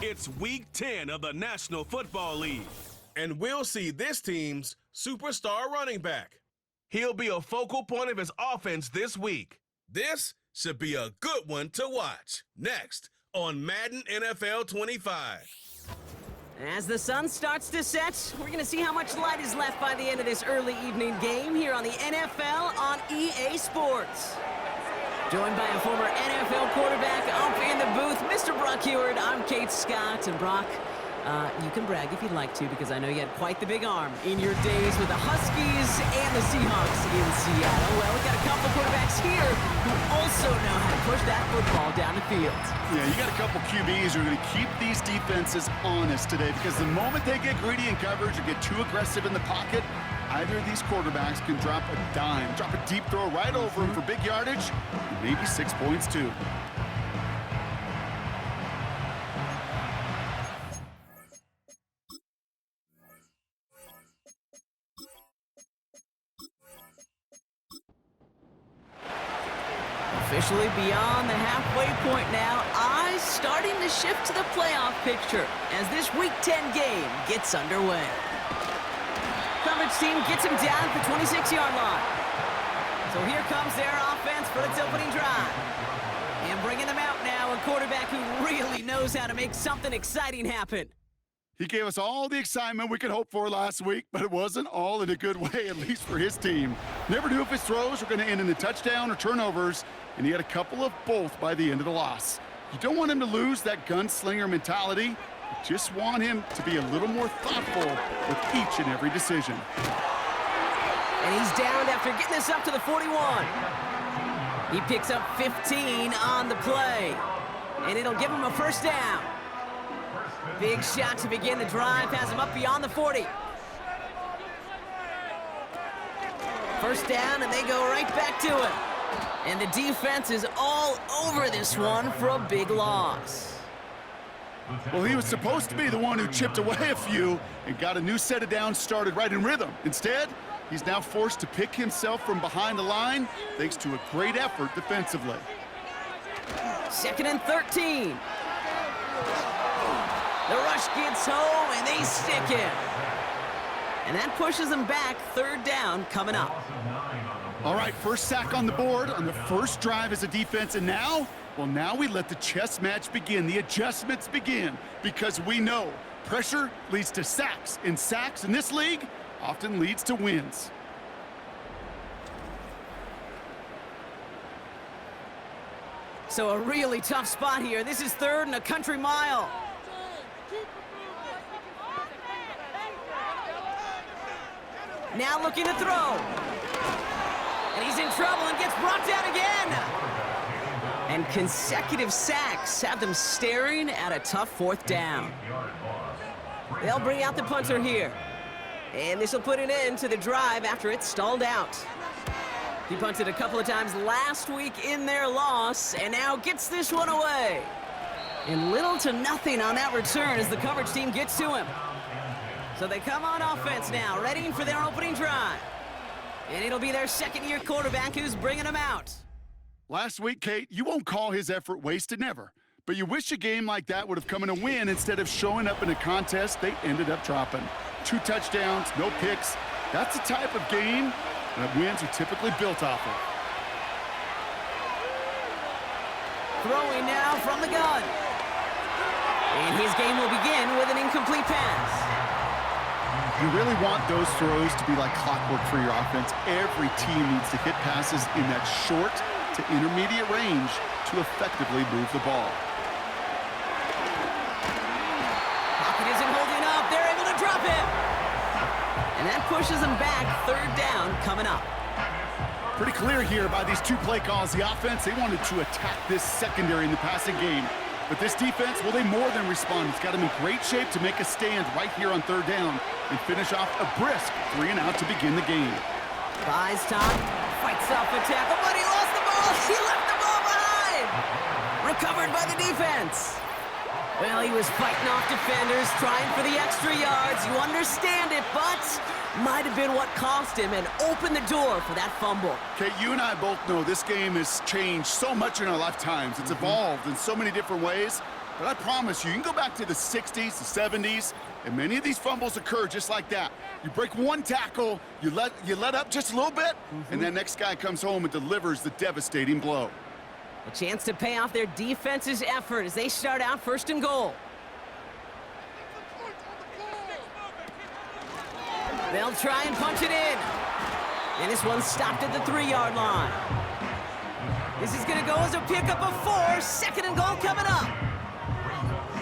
It's Week 10 of the National Football League. And we'll see this team's superstar running back. He'll be a focal point of his offense this week. This should be a good one to watch. Next on Madden NFL 25. As the sun starts to set, we're going to see how much light is left by the end of this early evening game here on the NFL on EA Sports. Joined by a former NFL quarterback up in the booth, Mr. Brock Heward. I'm Kate Scott, and Brock, you can brag if you'd like to, because I know you had quite the big arm in your days with the Huskies and the Seahawks in Seattle. Well, we got a couple quarterbacks here who also know how to push that football down the field. Yeah, you got a couple QBs who are going to keep these defenses honest today, because the moment they get greedy in coverage or get too aggressive in the pocket, either of these quarterbacks can drop a dime, drop a deep throw right over him for big yardage, and maybe 6 points too. Officially beyond the halfway point now, eyes starting to shift to the playoff picture as this Week 10 game gets underway. Coverage team gets him down at the 26-yard line. So here comes their offense for its opening drive. And bringing them out now, a quarterback who really knows how to make something exciting happen. He gave us all the excitement we could hope for last week, but it wasn't all in a good way, at least for his team. Never knew if his throws were going to end in a touchdown or turnovers, and he had a couple of both by the end of the loss. You don't want him to lose that gunslinger mentality. You just want him to be a little more thoughtful with each and every decision. And he's downed after getting this up to the 41. He picks up 15 on the play, and it'll give him a first down. Big shot to begin the drive, has him up beyond the 40. First down, and they go right back to it. And the defense is all over this one for a big loss. Well, he was supposed to be the one who chipped away a few and got a new set of downs started right in rhythm. Instead, he's now forced to pick himself from behind the line thanks to a great effort defensively. 2nd and 13. The rush gets home, and they stick him. And that pushes them back. 3rd down coming up. All right, first sack on the board on the first drive as a defense, and now, well, now we let the chess match begin, the adjustments begin, because we know pressure leads to sacks, and sacks in this league often leads to wins. So a really tough spot here. This is 3rd and a country mile. Now looking to throw. And he's in trouble and gets brought down again. And consecutive sacks have them staring at a tough 4th down. They'll bring out the punter here. And this will put an end to the drive after it's stalled out. He punted a couple of times last week in their loss, and now gets this one away. And little to nothing on that return as the coverage team gets to him. So they come on offense now, readying for their opening drive. And it'll be their 2nd-year quarterback who's bringing them out. Last week, Kate, you won't call his effort wasted, never. But you wish a game like that would have come in a win instead of showing up in a contest they ended up dropping. 2 touchdowns, no picks. That's the type of game that wins are typically built off of. Throwing now from the gun. And his game will begin with an incomplete pass. You really want those throws to be like clockwork for your offense. Every team needs to hit passes in that short to intermediate range to effectively move the ball. Pocket isn't holding up. They're able to drop him. And that pushes them back. 3rd down coming up. Pretty clear here by these 2 play calls. The offense, they wanted to attack this secondary in the passing game. But this defense, well, they more than respond. It's got them in great shape to make a stand right here on 3rd down and finish off a brisk 3 and out to begin the game. Buys time, fights off the tackle, but he lost the ball. He left the ball behind. Recovered by the defense. Well, he was fighting off defenders, trying for the extra yards. You understand it, but might have been what cost him and opened the door for that fumble. Okay, you and I both know this game has changed so much in our lifetimes. It's evolved in so many different ways. But I promise you, you can go back to the 60s, the 70s, and many of these fumbles occur just like that. You break one tackle, you let up just a little bit, and that next guy comes home and delivers the devastating blow. A chance to pay off their defense's effort as they start out 1st and goal. They'll try and punch it in. And this one's stopped at the 3-yard line. This is going to go as a pickup of 4. 2nd and goal coming up.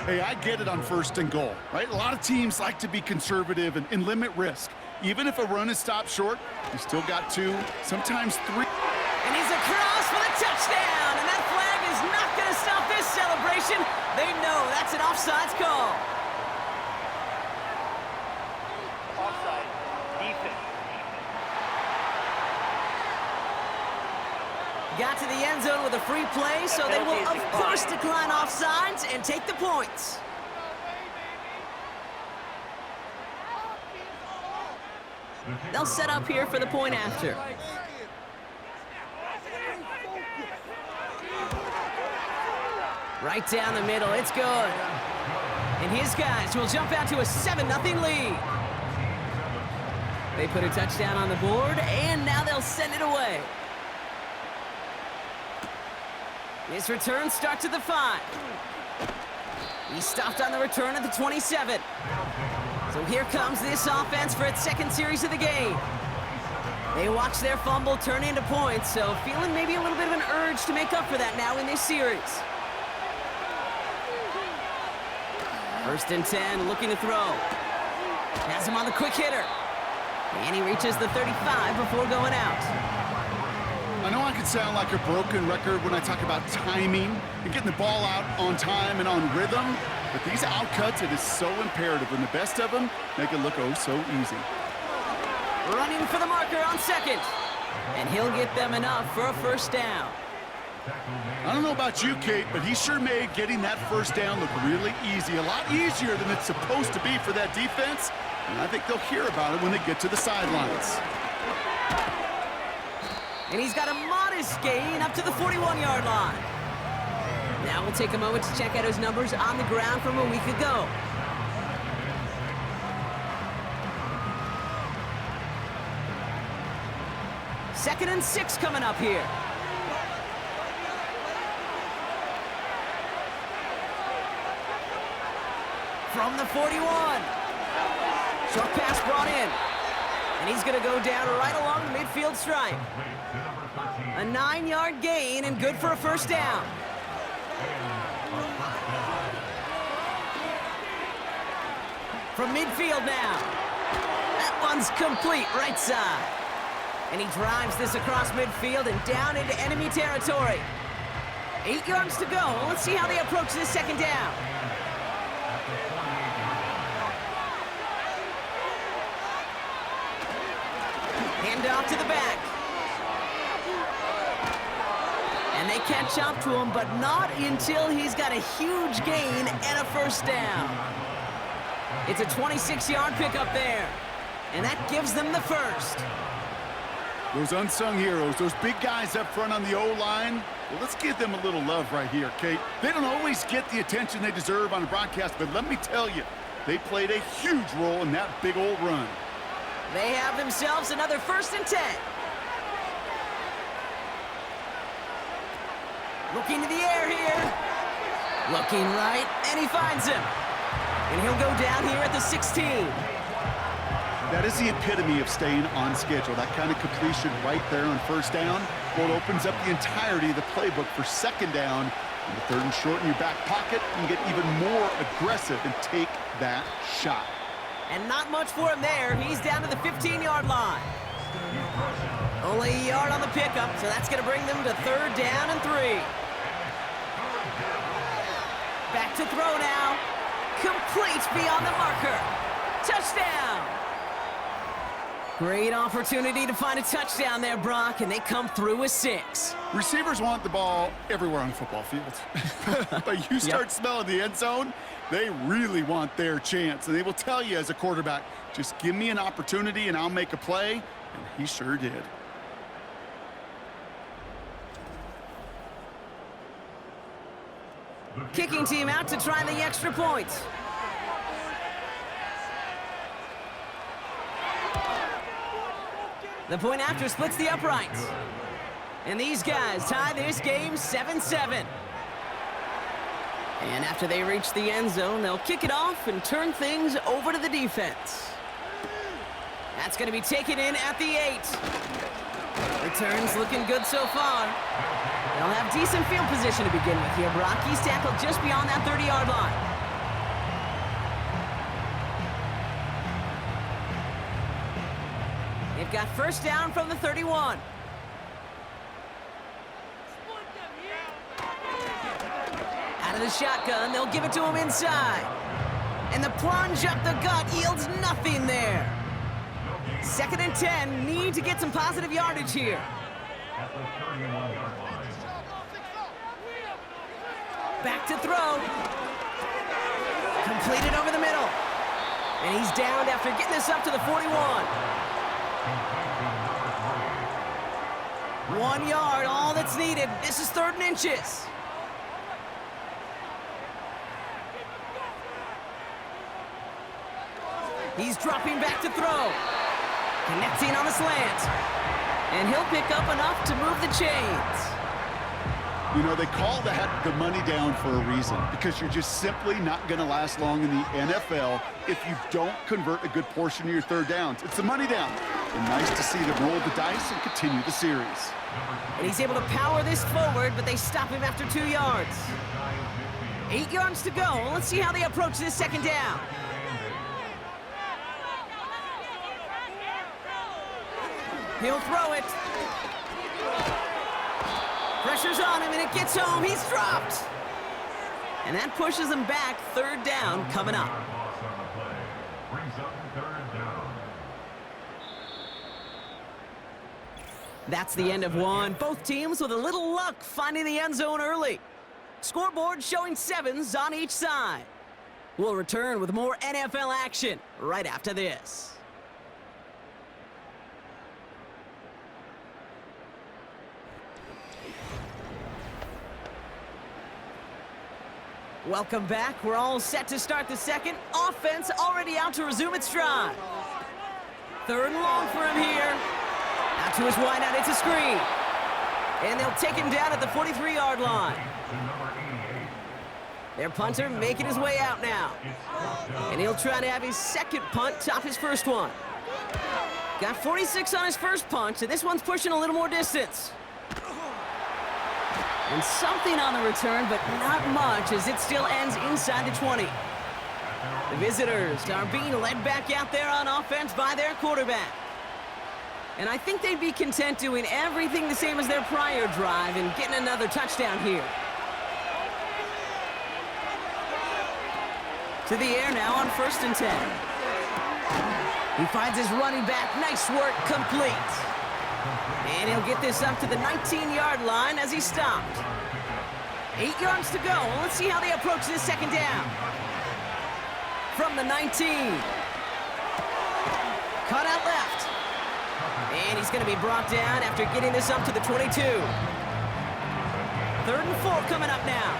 Hey, I get it on 1st and goal, right? A lot of teams like to be conservative and limit risk. Even if a run is stopped short, you still got 2, sometimes 3. And he's across for the touchdown. And that flag is not going to stop this celebration. They know that's an offsides call. Offside. Defense. Got to the end zone with a free play, so they will, of course, decline offsides and take the points. They'll set up here for the point after. Right down the middle, it's good. And his guys will jump out to a 7-0 lead. They put a touchdown on the board, and now they'll send it away. This return starts at the 5. He stopped on the return at the 27. So here comes this offense for its 2nd series of the game. They watch their fumble turn into points, so feeling maybe a little bit of an urge to make up for that now in this series. 1st and 10, looking to throw. Has him on the quick hitter. And he reaches the 35 before going out. I know I can sound like a broken record when I talk about timing and getting the ball out on time and on rhythm, but these outcuts, it is so imperative, and the best of them make it look oh so easy. Running for the marker on 2nd, and he'll get them enough for a 1st down. I don't know about you, Kate, but he sure made getting that 1st down look really easy, a lot easier than it's supposed to be for that defense, and I think they'll hear about it when they get to the sidelines. And he's got a modest gain up to the 41-yard line. Now we'll take a moment to check out his numbers on the ground from a week ago. Second and 6 coming up here. From the 41. Short pass brought in. And he's going to go down right along the midfield stripe. A 9-yard gain and good for a 1st down. From midfield now. That one's complete right side. And he drives this across midfield and down into enemy territory. 8 yards to go. Let's see how they approach this 2nd down. Hand off to the back. And they catch up to him, but not until he's got a huge gain and a 1st down. It's a 26-yard pickup there, and that gives them the 1st. Those unsung heroes, those big guys up front on the O-line, well, let's give them a little love right here, Kate. They don't always get the attention they deserve on a broadcast, but let me tell you, they played a huge role in that big old run. They have themselves another 1st and 10. Looking to the air here. Looking right, and he finds him. And he'll go down here at the 16. That is the epitome of staying on schedule. That kind of completion right there on 1st down. Well, it opens up the entirety of the playbook for 2nd down. And the 3rd and short in your back pocket, you can get even more aggressive and take that shot. And not much for him there. He's down to the 15-yard line. Only a yard on the pickup, so that's going to bring them to 3rd down and 3. Back to throw now. Complete beyond the marker. Touchdown! Great opportunity to find a touchdown there, Brock, and they come through with 6. Receivers want the ball everywhere on the football field. But you start smelling the end zone, they really want their chance. And they will tell you as a quarterback, just give me an opportunity and I'll make a play. And he sure did. Kicking team out to try the extra point. The point after splits the uprights. And these guys tie this game 7-7. And after they reach the end zone, they'll kick it off and turn things over to the defense. That's going to be taken in at the 8. Returns looking good so far. They'll have decent field position to begin with here, Brock. He's tackled just beyond that 30-yard line. They've got first down from the 31. Out of the shotgun, they'll give it to him inside. And the plunge up the gut yields nothing there. 2nd and 10, need to get some positive yardage here. Back to throw. Completed over the middle. And he's downed after getting this up to the 41. 1 yard, all that's needed. This is 3rd and inches. He's dropping back to throw. Connecting on the slant. And he'll pick up enough to move the chains. You know, they call that the money down for a reason, because you're just simply not going to last long in the NFL if you don't convert a good portion of your 3rd downs. It's the money down. And nice to see them roll the dice and continue the series. And he's able to power this forward, but they stop him after 2 yards. 8 yards to go. Let's see how they approach this 2nd down. He'll throw it. Pressure's on him, and it gets home. He's dropped. And that pushes him back. 3rd down coming up. That's the end of one. Both teams with a little luck finding the end zone early. Scoreboard showing 7s on each side. We'll return with more NFL action right after this. Welcome back. We're all set to start the second. Offense already out to resume its stride. 3rd and long for him here. Out to his wideout. It's a screen. And they'll take him down at the 43-yard line. Their punter making his way out now. And he'll try to have his 2nd punt top his 1st one. Got 46 on his 1st punt, and this one's pushing a little more distance. And something on the return, but not much, as it still ends inside the 20. The visitors are being led back out there on offense by their quarterback. And I think they'd be content doing everything the same as their prior drive and getting another touchdown here. To the air now on 1st and 10. He finds his running back. Nice work, complete. And he'll get this up to the 19-yard line as he stopped. 8 yards to go. Let's see how they approach this 2nd down. From the 19. Cut out left. And he's going to be brought down after getting this up to the 22. 3rd and 4 coming up now.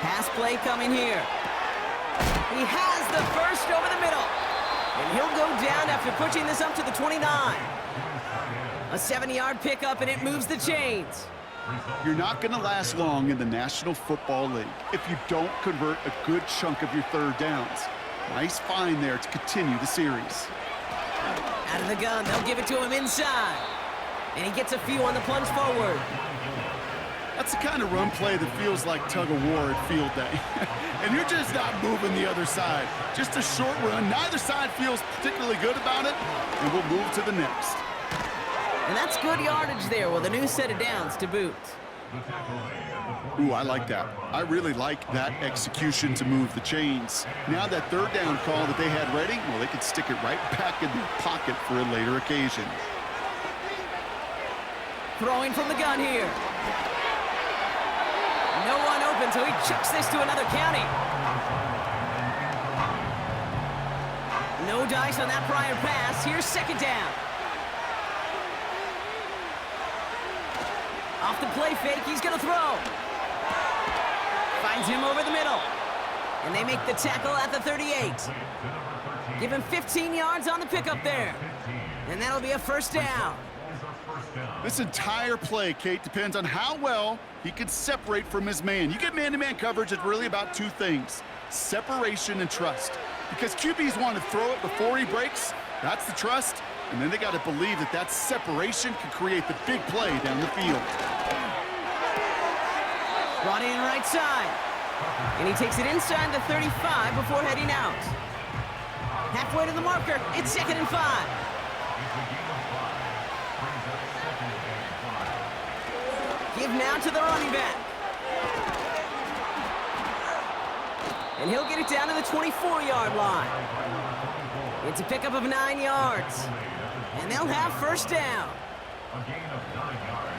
Pass play coming here. He has the first over the middle. And he'll go down after pushing this up to the 29. A 7-yard pickup, and it moves the chains. You're not going to last long in the National Football League if you don't convert a good chunk of your 3rd downs. Nice find there to continue the series. Out of the gun, they'll give it to him inside. And he gets a few on the plunge forward. That's the kind of run play that feels like tug-of-war at field day. And you're just not moving the other side. Just a short run. Neither side feels particularly good about it, and we'll move to the next. And that's good yardage there with a new set of downs to boot. Ooh, I like that. I really like that execution to move the chains. Now that 3rd down call that they had ready, well, they could stick it right back in their pocket for a later occasion. Throwing from the gun here. No one open, so he chucks this to another county. No dice on that prior pass. Here's 2nd down. Off the play fake, he's gonna throw. Finds him over the middle. And they make the tackle at the 38. Give him 15 yards on the pickup there. And that'll be a first down. This entire play, Kate, depends on how well he can separate from his man. You get man-to-man coverage, it's really about two things: separation and trust. Because QBs want to throw it before he breaks, that's the trust, and then they got to believe that that separation can create the big play down the field. Brought in right side. And he takes it inside the 35 before heading out. Halfway to the marker, it's 2nd and 5. Give now to the running back. And he'll get it down to the 24-yard line. It's a pickup of 9 yards. And they'll have first down. A gain of 9 yards.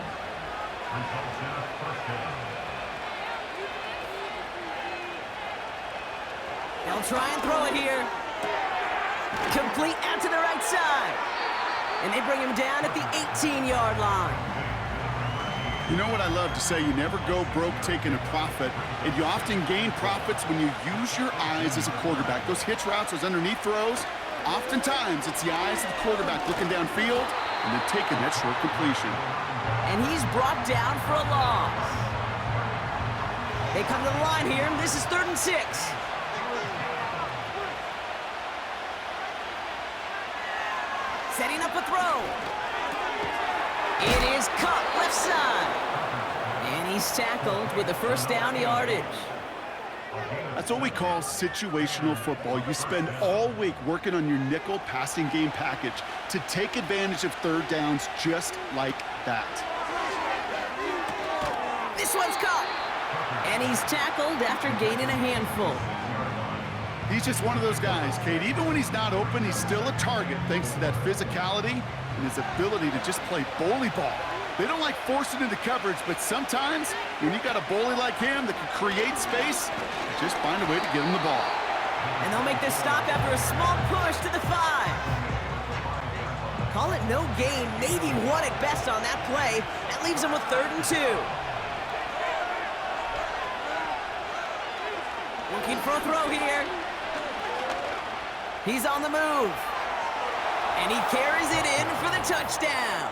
Results in a first down. They'll try and throw it here. Complete out to the right side. And they bring him down at the 18-yard line. You know what I love to say? You never go broke taking a profit, and you often gain profits when you use your eyes as a quarterback. Those hitch routes, those underneath throws, oftentimes it's the eyes of the quarterback looking downfield and then taking that short completion. And he's brought down for a loss. They come to the line here, and this is 3rd and 6. Setting up a throw. It is caught left side. And he's tackled with the first down yardage. That's what we call situational football. You spend all week working on your nickel passing game package to take advantage of third downs just like that. This one's caught. And he's tackled after gaining a handful. He's just one of those guys, Kate. Even when he's not open, he's still a target thanks to that physicality and his ability to just play bully ball. They don't like forcing into coverage, but sometimes when you got a bully like him that can create space, just find a way to get him the ball. And they'll make this stop after a small push to the 5. Call it no gain, maybe 1 at best on that play. That leaves them with 3rd and 2. Looking for a throw here. He's on the move. And he carries it in for the touchdown.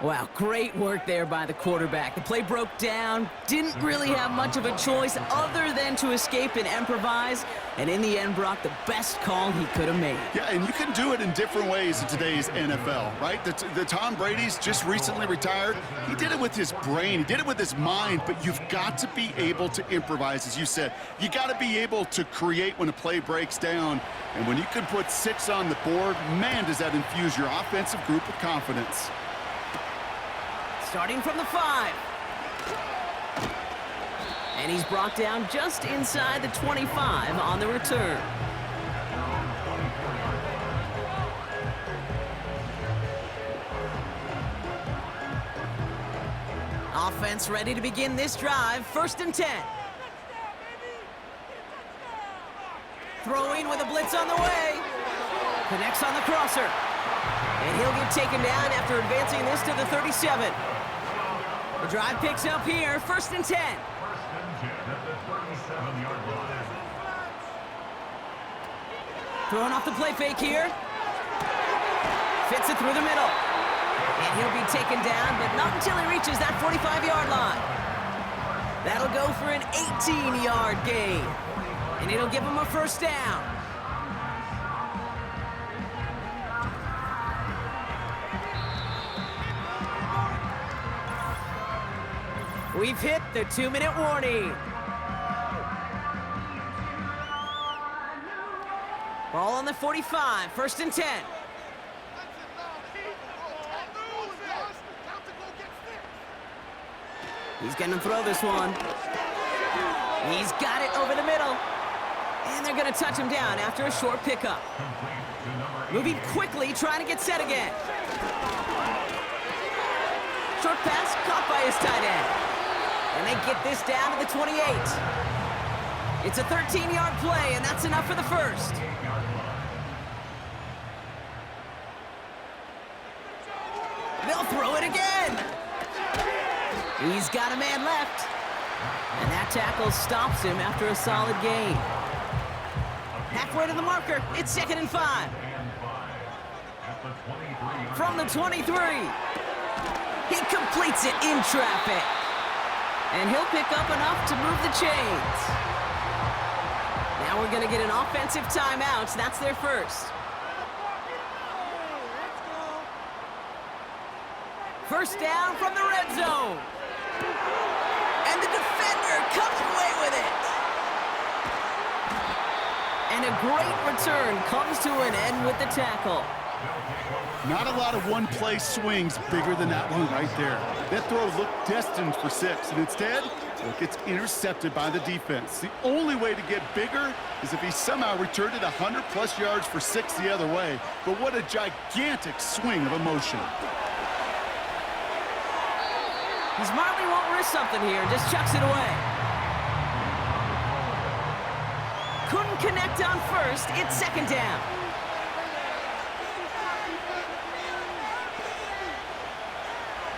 Wow, great work there by the quarterback. The play broke down, didn't really have much of a choice other than to escape and improvise, and in the end, Brock, the best call he could have made. Yeah, and you can do it in different ways in today's NFL, right? The Tom Brady's just recently retired. He did it with his brain. He did it with his mind, but you've got to be able to improvise, as you said. You got to be able to create when a play breaks down, and when you can put 6 on the board, man, does that infuse your offensive group with confidence. Starting from the 5. And he's brought down just inside the 25 on the return. Offense ready to begin this drive. 1st and 10. Throwing with a blitz on the way. Connects on the crosser. And he'll get taken down after advancing this to the 37. The drive picks up here, 1st and 10. 1st and 10 at the 37-yard line. Throwing off the play fake here. Fits it through the middle. And he'll be taken down, but not until he reaches that 45-yard line. That'll go for an 18-yard gain. And it'll give him a first down. We've hit the 2-minute warning. Ball on the 45, 1st and 10. He's gonna throw this one. He's got it over the middle. And they're gonna touch him down after a short pickup. Moving quickly, trying to get set again. Short pass caught by his tight end. And they get this down to the 28. It's a 13-yard play, and that's enough for the first. They'll throw it again. He's got a man left. And that tackle stops him after a solid gain. Halfway to the marker, it's 2nd and 5. From the 23. He completes it in traffic. And he'll pick up enough to move the chains. Now we're going to get an offensive timeout. That's their first. First down from the red zone. And the defender comes away with it. And a great return comes to an end with the tackle. Not a lot of one-play swings bigger than that one right there. That throw looked destined for 6, and instead, it gets intercepted by the defense. The only way to get bigger is if he somehow returned it 100-plus yards for 6 the other way. But what a gigantic swing of emotion. He smartly won't risk something here, just chucks it away. Couldn't connect on first, it's 2nd down.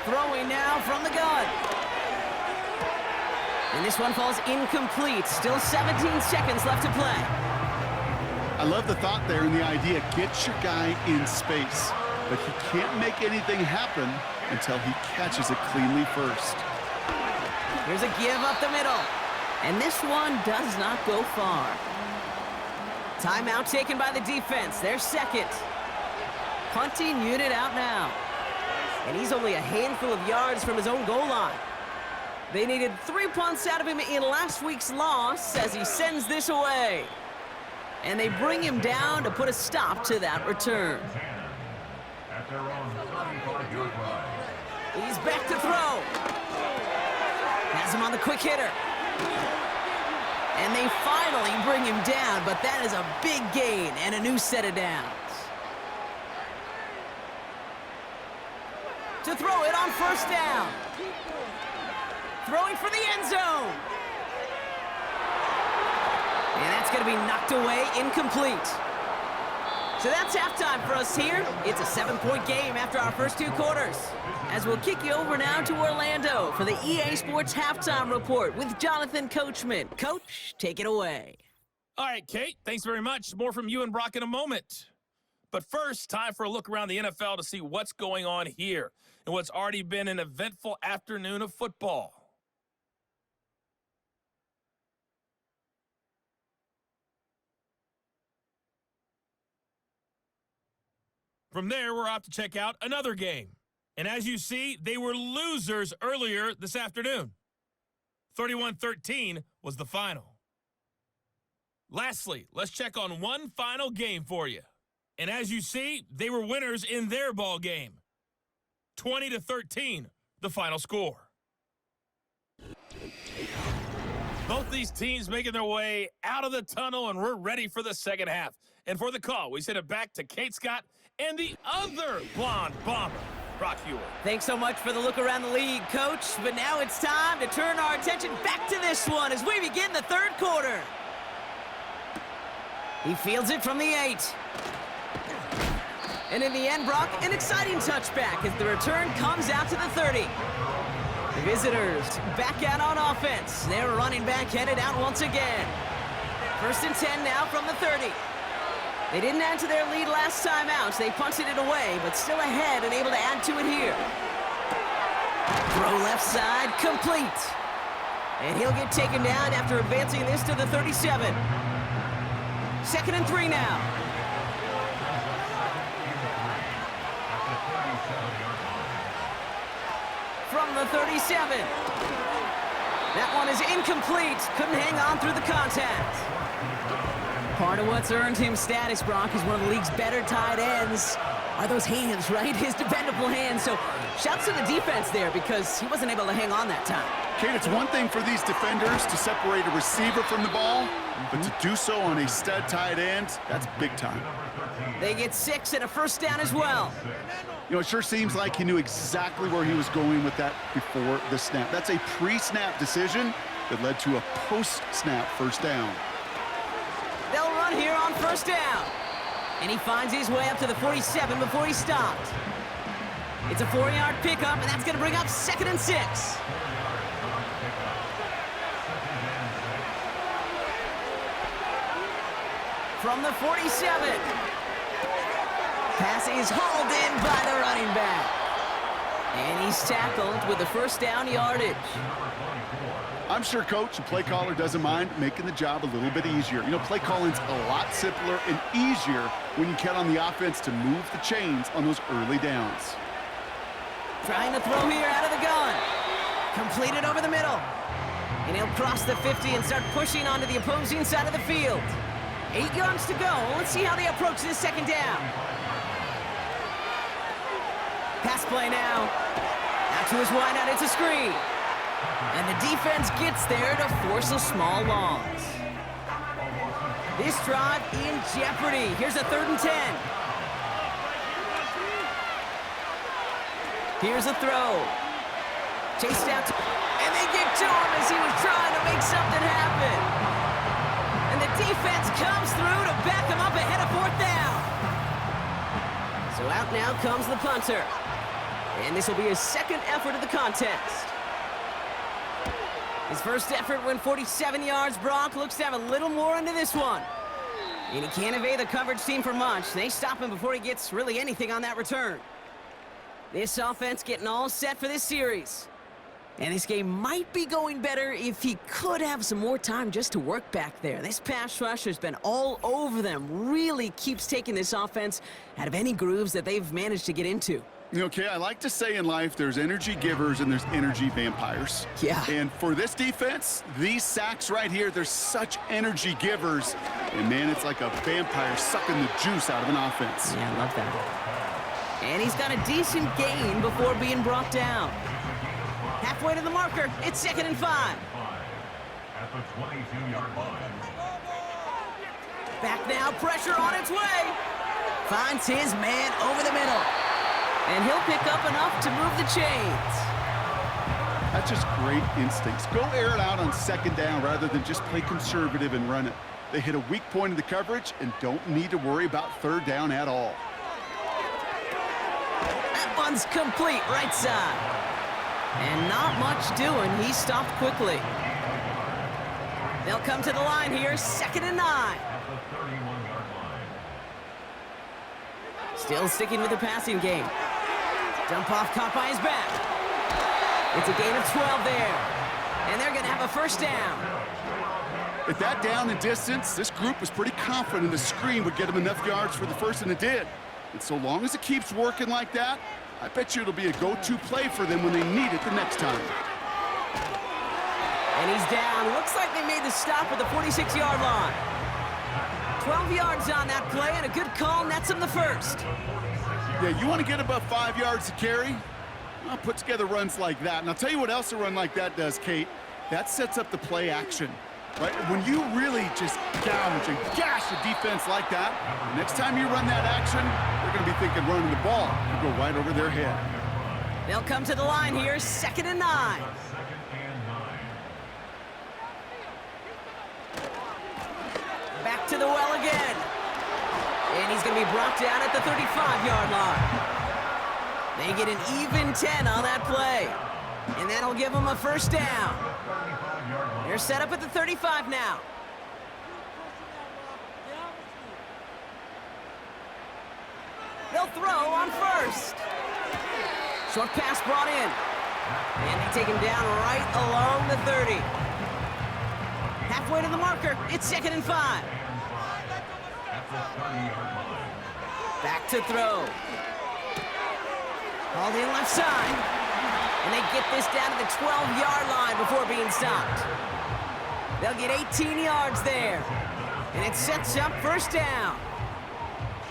Throwing now from the gun. And this one falls incomplete. Still 17 seconds left to play. I love the thought there and the idea, get your guy in space. But he can't make anything happen until he catches it cleanly first. Here's a give up the middle. And this one does not go far. Timeout taken by the defense. Their second. Punting unit out now. And he's only a handful of yards from his own goal line. They needed 3 punts out of him in last week's loss as he sends this away. And they bring him down to put a stop to that return. At their own 35-yard line. He's back to throw. Has him on the quick hitter. And they finally bring him down, but that is a big gain and a new set of downs. To throw it on first down. Throwing for the end zone. And that's going to be knocked away, incomplete. So that's halftime for us here. It's a 7-point game after our first 2 quarters. As we'll kick you over now to Orlando for the EA Sports Halftime Report with Jonathan Coachman. Coach, take it away. All right, Kate, thanks very much. More from you and Brock in a moment. But first, time for a look around the NFL to see what's going on here in what's already been an eventful afternoon of football. From there, we're off to check out another game. And as you see, they were losers earlier this afternoon. 31-13 was the final. Lastly, let's check on one final game for you. And as you see, they were winners in their ball game. 20-13, the final score. Both these teams making their way out of the tunnel, and we're ready for the second half. And for the call, we send it back to Kate Scott and the other blonde bomber, Brock Hewitt. Thanks so much for the look around the league, Coach. But now it's time to turn our attention back to this one as we begin the third quarter. He fields it from the 8. And in the end, Brock, an exciting touchback as the return comes out to the 30. The visitors back out on offense. Their running back headed out once again. 1st and 10 now from the 30. They didn't add to their lead last time out. They punted it away, but still ahead and able to add to it here. Throw left side, complete. And he'll get taken down after advancing this to the 37. 2nd and 3 now. From the 37. That one is incomplete. Couldn't hang on through the contact. Part of what's earned him status, Brock, is one of the league's better tight ends. Are those hands, right? His dependable hands. So shouts to the defense there because he wasn't able to hang on that time. Kate, it's one thing for these defenders to separate a receiver from the ball, but to do so on a stud tight end, that's big time. They get 6 and a first down as well. You know, it sure seems like he knew exactly where he was going with that before the snap. That's a pre-snap decision that led to a post-snap first down. They'll run here on first down. And he finds his way up to the 47 before he stopped. It's a 4-yard pickup, and that's going to bring up 2nd and 6. From the 47. Pass is hauled in by the running back. And he's tackled with the first down yardage. I'm sure coach and play caller doesn't mind making the job a little bit easier. You know, play calling's a lot simpler and easier when you count on the offense to move the chains on those early downs. Trying to throw here out of the gun. Completed over the middle. And he'll cross the 50 and start pushing onto the opposing side of the field. 8 yards to go. Let's see how they approach this 2nd down. Pass play now. Out to his wideout, it's a screen. And the defense gets there to force a small loss. This drive in jeopardy. Here's a 3rd and 10. Here's a throw. Chased out, and they get to him as he was trying to make something happen. And the defense comes through to back him up ahead of 4th down. So out now comes the punter. And this will be his 2nd effort of the contest. His first effort went 47 yards. Brock looks to have a little more into this one. And he can't evade the coverage team for much. They stop him before he gets really anything on that return. This offense getting all set for this series. And this game might be going better if he could have some more time just to work back there. This pass rush has been all over them. Really keeps taking this offense out of any grooves that they've managed to get into. Okay, I like to say in life there's energy givers and there's energy vampires. Yeah. And for this defense, these sacks right here, they're such energy givers. And man, it's like a vampire sucking the juice out of an offense. Yeah, I love that. And he's got a decent gain before being brought down. Halfway to the marker, it's 2nd and 5. At the 22-yard line. Back now, pressure on its way. Finds his man over the middle. And he'll pick up enough to move the chains. That's just great instincts. Go air it out on 2nd down rather than just play conservative and run it. They hit a weak point in the coverage and don't need to worry about 3rd down at all. That one's complete, right side. And not much doing. He stopped quickly. They'll come to the line here, 2nd and 9. At the 31-yard line. Still sticking with the passing game. Dump off caught by his back. It's a gain of 12 there. And they're going to have a 1st down. At that down and distance, this group was pretty confident the screen would get them enough yards for the 1st, and it did. And so long as it keeps working like that, I bet you it'll be a go-to play for them when they need it the next time. And he's down. Looks like they made the stop at the 46-yard line. 12 yards on that play, and a good call nets him the 1st. Yeah, you want to get above 5 yards to carry? Well, put together runs like that. And I'll tell you what else a run like that does, Kate. That sets up the play action. Right? When you really just gouge and gash a defense like that, next time you run that action, they're going to be thinking running the ball. You go right over their head. They'll come to the line here, 2nd and 9. 2nd and 9. Back to the well again. And he's going to be brought down at the 35-yard line. They get an even 10 on that play. And that'll give them a 1st down. They're set up at the 35 now. They'll throw on 1st. Short pass brought in. And they take him down right along the 30. Halfway to the marker, it's 2nd and 5. Back to throw. Hauled in left side. And they get this down to the 12-yard line before being stopped. They'll get 18 yards there. And it sets up 1st down.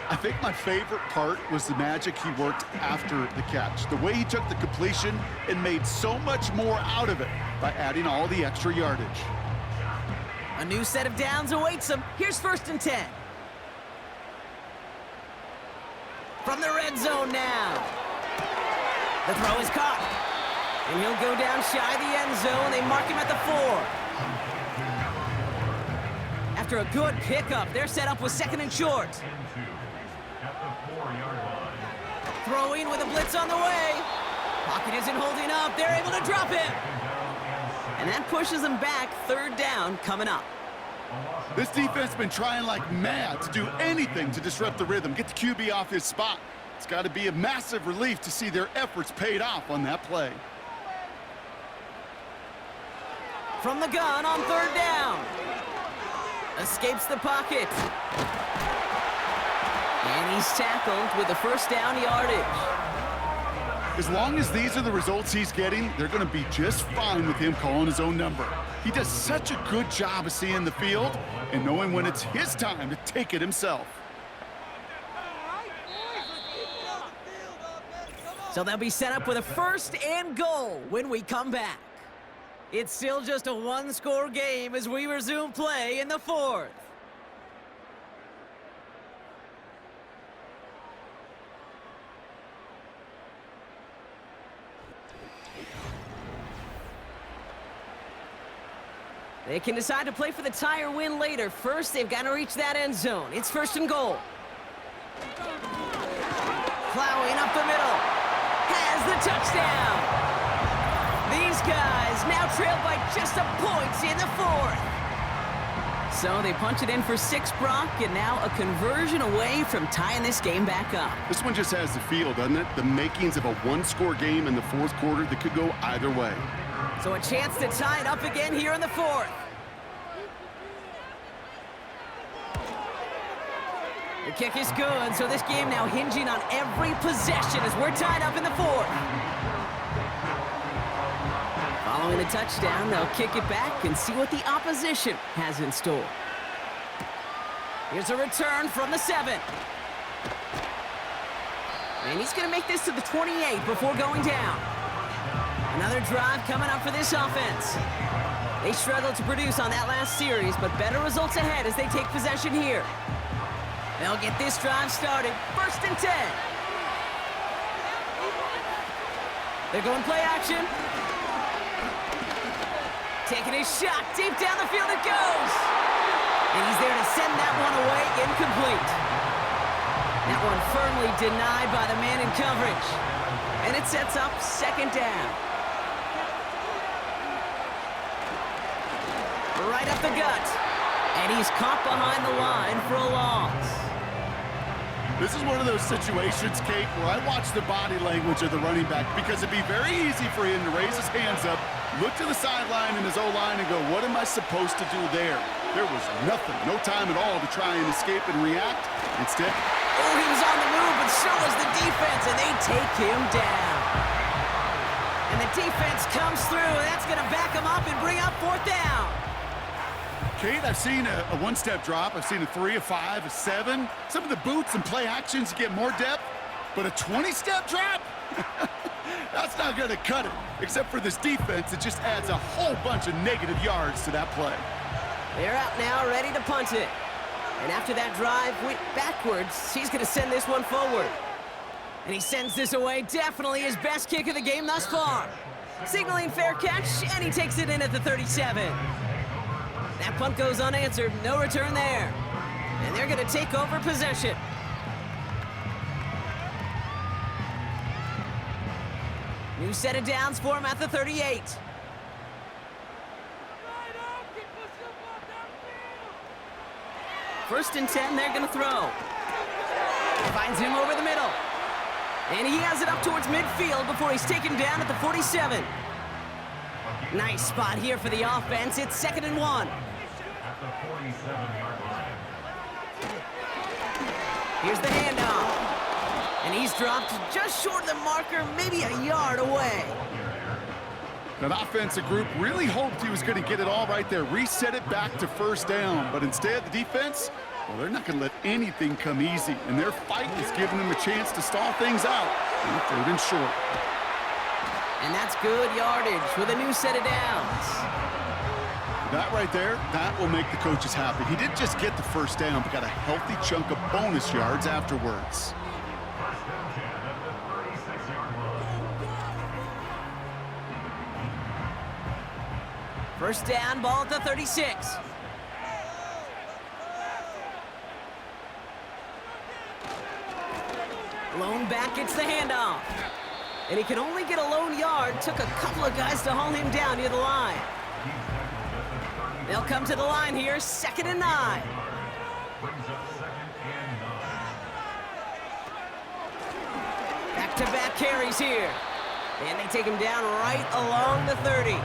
I think my favorite part was the magic he worked after the catch. The way he took the completion and made so much more out of it by adding all the extra yardage. A new set of downs awaits him. Here's 1st and 10. From the red zone now. The throw is caught. And he'll go down shy of the end zone. They mark him at the 4. After a good pickup, they're set up with 2nd and short. At the 4-yard line. Throwing with a blitz on the way. Pocket isn't holding up. They're able to drop him. And that pushes them back. Third down coming up. This defense has been trying like mad to do anything to disrupt the rhythm, get the QB off his spot. It's got to be a massive relief to see their efforts paid off on that play. From the gun on third down. Escapes the pocket. And he's tackled with the first down yardage. As long as these are the results he's getting, they're going to be just fine with him calling his own number. He does such a good job of seeing the field and knowing when it's his time to take it himself. So they'll be set up with a first and goal when we come back. It's still just a one-score game as we resume play in the fourth. They can decide to play for the tie or win later. First, they've got to reach that end zone. It's first and goal. Plowing up the middle. Has the touchdown. These guys now trail by just a point in the fourth. So they punch it in for 6, Brock, and now a conversion away from tying this game back up. This one just has the feel, doesn't it? The makings of a one-score game in the fourth quarter that could go either way. So a chance to tie it up again here in the fourth. The kick is good, so this game now hinging on every possession as we're tied up in the fourth. Following a touchdown, they'll kick it back and see what the opposition has in store. Here's a return from the 7. And he's going to make this to the 28 before going down. Another drive coming up for this offense. They struggled to produce on that last series, but better results ahead as they take possession here. They'll get this drive started. First and 10. They're going play action. Taking his shot. Deep down the field it goes. And he's there to send that one away. Incomplete. That one firmly denied by the man in coverage. And it sets up second down. Right up the gut. And he's caught behind the line for a loss. This is one of those situations, Kate, where I watch the body language of the running back because it'd be very easy for him to raise his hands up, look to the sideline in his O-line and go, what am I supposed to do there? There was nothing, no time at all to try and escape and react. Instead, oh, he was on the move, but so was the defense, and they take him down. And the defense comes through, and that's going to back him up and bring up fourth down. Kate, I've seen a one-step drop. I've seen a 3, a 5, a 7. Some of the boots and play actions get more depth, but a 20-step drop? That's not going to cut it. Except for this defense, it just adds a whole bunch of negative yards to that play. They're out now, ready to punt it. And after that drive went backwards, he's going to send this one forward. And he sends this away, definitely his best kick of the game thus far. Signaling fair catch, and he takes it in at the 37. That punt goes unanswered, no return there. And they're going to take over possession. New set of downs for him at the 38. First and 10, they're going to throw. Finds him over the middle. And he has it up towards midfield before he's taken down at the 47. Nice spot here for the offense. It's 2nd and 1. At the 47-yard line. Here's the handoff. And he's dropped just short of the marker, maybe a yard away. That offensive group really hoped he was going to get it all right there, reset it back to first down. But instead, the defense, well, they're not going to let anything come easy. And their fight is giving them a chance to stall things out. And 3rd and short. And that's good yardage with a new set of downs. That right there, that will make the coaches happy. He didn't just get the first down, but got a healthy chunk of bonus yards afterwards. First down 10 at the 36-yard line. First down, ball at the 36. Blown back, it's the handoff. And he can only get a lone yard. Took a couple of guys to haul him down near the line. They'll come to the line here, 2nd and 9. Brings up 2nd and 9. Back-to-back carries here. And they take him down right along the 30.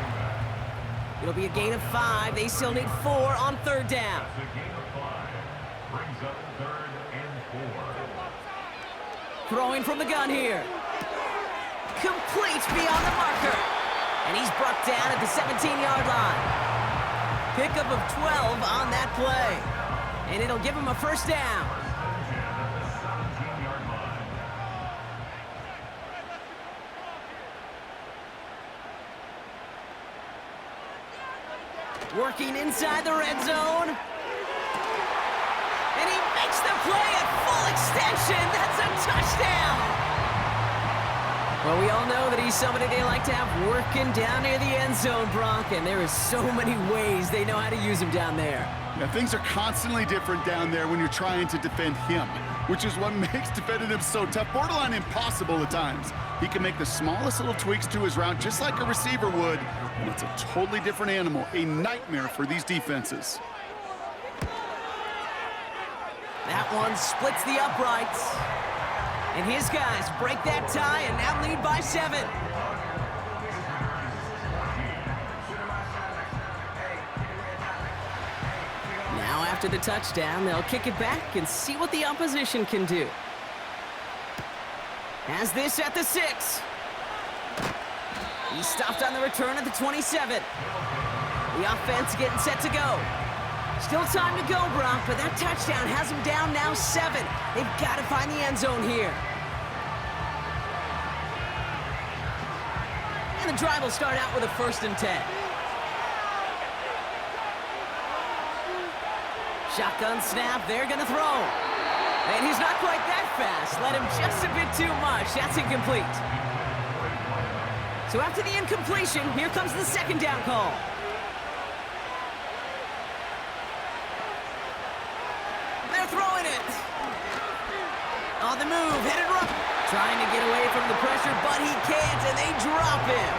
It'll be a gain of 5. They still need 4 on 3rd down. That's a gain of 5. Brings up 3rd and 4. Throwing from the gun here. Complete beyond the marker. And he's brought down at the 17-yard line. Pickup of 12 on that play. And it'll give him a 1st down. Working inside the red zone. And he makes the play at full extension. That's a touchdown. Well, we all know that he's somebody they like to have working down near the end zone, Brock, and there is so many ways they know how to use him down there. Yeah, things are constantly different down there when you're trying to defend him, which is what makes defending him so tough, borderline impossible at times. He can make the smallest little tweaks to his route just like a receiver would, and it's a totally different animal, a nightmare for these defenses. That one splits the uprights. And his guys break that tie and now lead by 7. Now after the touchdown, they'll kick it back and see what the opposition can do. Has this at the 6. He stopped on the return at the 27. The offense getting set to go. Still time to go, Brock, but that touchdown has him down now 7. They've got to find the end zone here. And the drive will start out with a 1st and 10. Shotgun snap, they're going to throw. And he's not quite that fast. Let him just a bit too much. That's incomplete. So after the incompletion, here comes the 2nd down call. Throwing it. On the move, headed right. Trying to get away from the pressure, but he can't, and they drop him.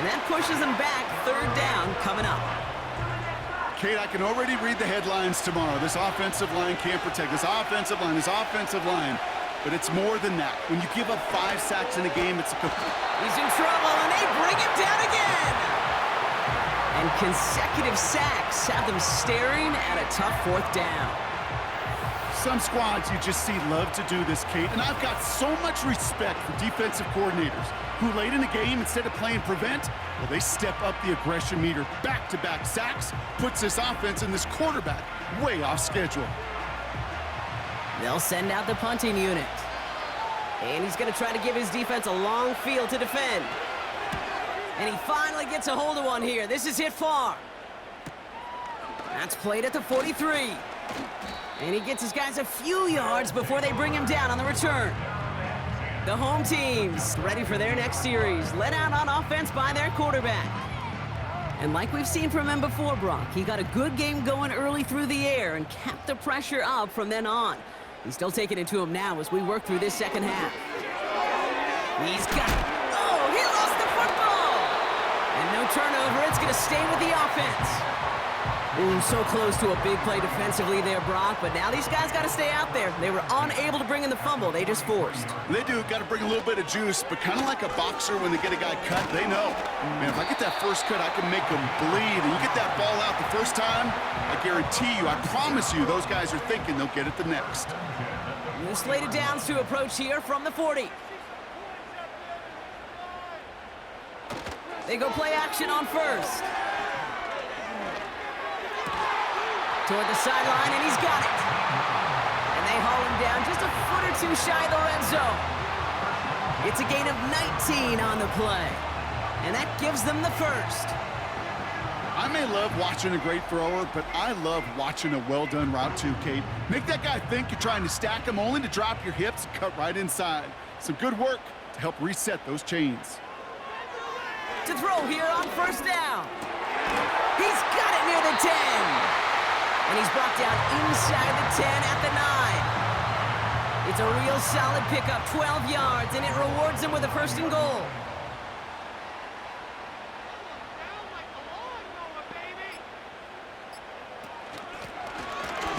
And that pushes him back. 3rd down coming up. Kate, I can already read the headlines tomorrow. This offensive line can't protect. This offensive line, this offensive line. But it's more than that. When you give up 5 sacks in a game, it's a complete... He's in trouble, and they bring him down again. And consecutive sacks have them staring at a tough 4th down. Some squads you just see love to do this, Kate, and I've got so much respect for defensive coordinators who late in the game, instead of playing prevent, well, they step up the aggression meter. Back-to-back sacks puts this offense and this quarterback way off schedule. They'll send out the punting unit. And he's going to try to give his defense a long field to defend. And he finally gets a hold of one here. This is hit far. That's played at the 43. And he gets his guys a few yards before they bring him down on the return. The home team's ready for their next series, led out on offense by their quarterback. And like we've seen from him before, Brock, he got a good game going early through the air and kept the pressure up from then on. He's still taking it to him now as we work through this 2nd half. He's got it. Oh, he lost the football! And no turnover, it's going to stay with the offense. Ooh, so close to a big play defensively there, Brock, but now these guys got to stay out there. They were unable to bring in the fumble they just forced. They do, got to bring a little bit of juice, but kind of like a boxer when they get a guy cut, they know. Man, if I get that first cut, I can make them bleed. And you get that ball out the first time, I guarantee you, I promise you, those guys are thinking they'll get it the next. New slated downs to approach here from the 40. They go play action on 1st. Toward the sideline, and he's got it. And they haul him down just a foot or 2 shy of the red zone. It's a gain of 19 on the play. And that gives them the 1st. I may love watching a great thrower, but I love watching a well-done route too, Kate. Make that guy think you're trying to stack him only to drop your hips and cut right inside. Some good work to help reset those chains. To throw here on 1st down. He's got it near the 10. And he's brought down inside the 10 at the 9. It's a real solid pickup, 12 yards, and it rewards him with a 1st and goal.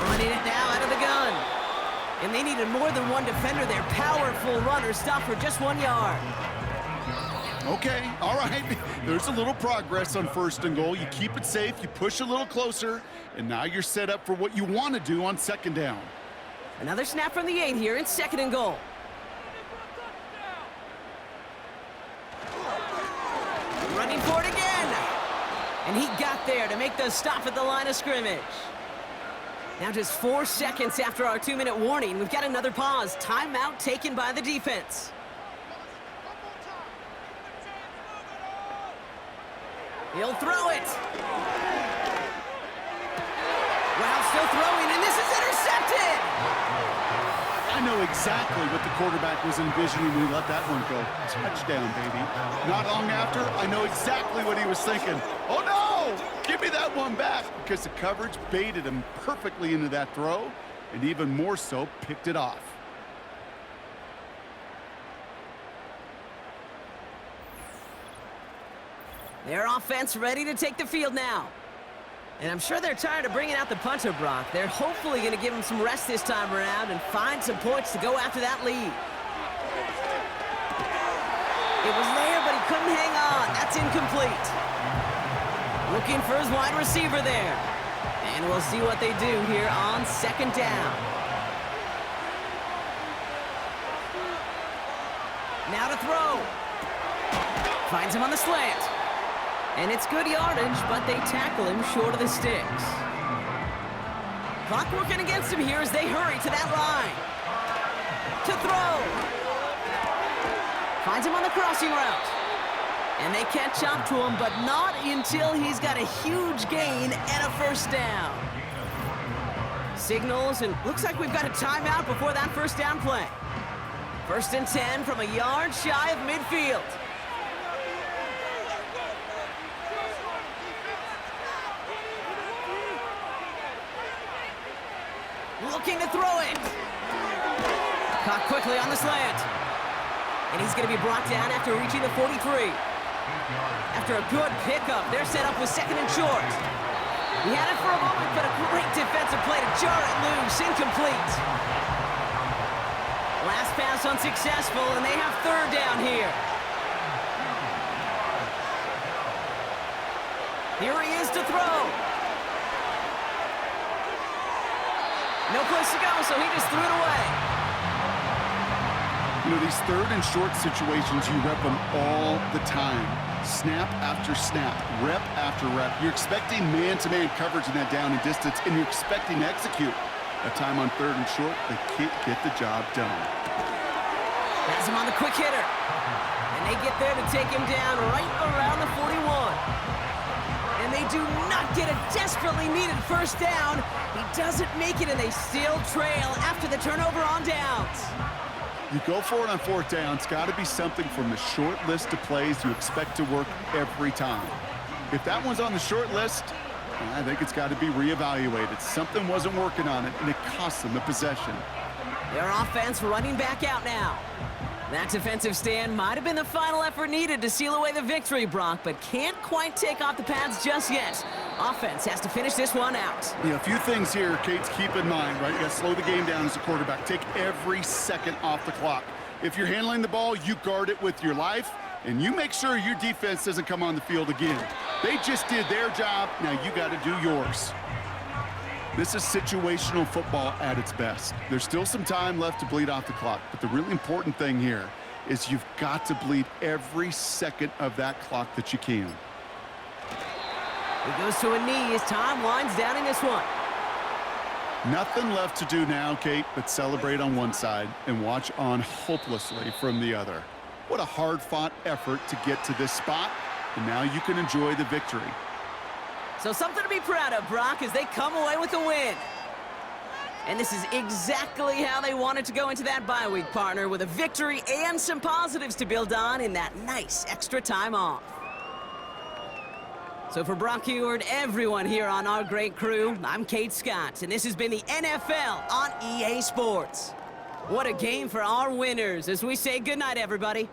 Running it now out of the gun. And they needed more than one defender. Their powerful runner stopped for just 1 yard. Okay, all right. There's a little progress on 1st and goal. You keep it safe, you push a little closer, and now you're set up for what you want to do on 2nd down. Another snap from the 8 here. It's 2nd and goal. Running for it again. And he got there to make the stop at the line of scrimmage. Now just 4 seconds after our 2-minute warning, we've got another pause. Timeout taken by the defense. He'll throw it. Wow, still throwing, and this is intercepted. I know exactly what the quarterback was envisioning when he let that one go. Touchdown, baby. Not long after, I know exactly what he was thinking. Oh, no! Give me that one back, because the coverage baited him perfectly into that throw, and even more so, picked it off. Their offense ready to take the field now. And I'm sure they're tired of bringing out the punter, Brock. They're hopefully going to give him some rest this time around and find some points to go after that lead. It was there, but he couldn't hang on. That's incomplete. Looking for his wide receiver there. And we'll see what they do here on 2nd down. Now to throw. Finds him on the slant. And it's good yardage, but they tackle him short of the sticks. Clock working against him here as they hurry to that line. To throw. Finds him on the crossing route. And they catch up to him, but not until he's got a huge gain and a 1st down. Signals, and looks like we've got a timeout before that 1st down play. 1st and 10 from a yard shy of midfield. Looking to throw it. Caught quickly on the slant. And he's going to be brought down after reaching the 43. After a good pickup, they're set up with 2nd and short. He had it for a moment, but a great defensive play to jar it loose. Incomplete. Last pass unsuccessful, and they have 3rd down here. Here he is to throw. No place to go, so he just threw it away. You know, these 3rd and short situations, you rep them all the time. Snap after snap, rep after rep. You're expecting man-to-man coverage in that down and distance, and you're expecting to execute. That time on 3rd and short, they can't get the job done. Has him on the quick hitter. And they get there to take him down right around the 41. And they do not get a desperately needed 1st down. He doesn't make it, and they still trail after the turnover on downs. You go for it on 4th down. It's got to be something from the short list of plays you expect to work every time. If that one's on the short list, I think it's got to be reevaluated. Something wasn't working on it, and it cost them the possession. Their offense running back out now. That defensive stand might have been the final effort needed to seal away the victory, Brock, but can't quite take off the pads just yet. Offense has to finish this one out. Yeah, a few things here, Kate, to keep in mind, right? You got to slow the game down as a quarterback. Take every second off the clock. If you're handling the ball, you guard it with your life, and you make sure your defense doesn't come on the field again. They just did their job. Now you got to do yours. This is situational football at its best. There's still some time left to bleed off the clock, but the really important thing here is you've got to bleed every second of that clock that you can. He goes to a knee as time winds down in this one. Nothing left to do now, Kate, but celebrate on one side and watch on hopelessly from the other. What a hard-fought effort to get to this spot, and now you can enjoy the victory. So something to be proud of, Brock, as they come away with a win. And this is exactly how they wanted to go into that bye week, partner, with a victory and some positives to build on in that nice extra time off. So for Brock Heward, everyone here on our great crew, I'm Kate Scott, and this has been the NFL on EA Sports. What a game for our winners as we say goodnight, everybody.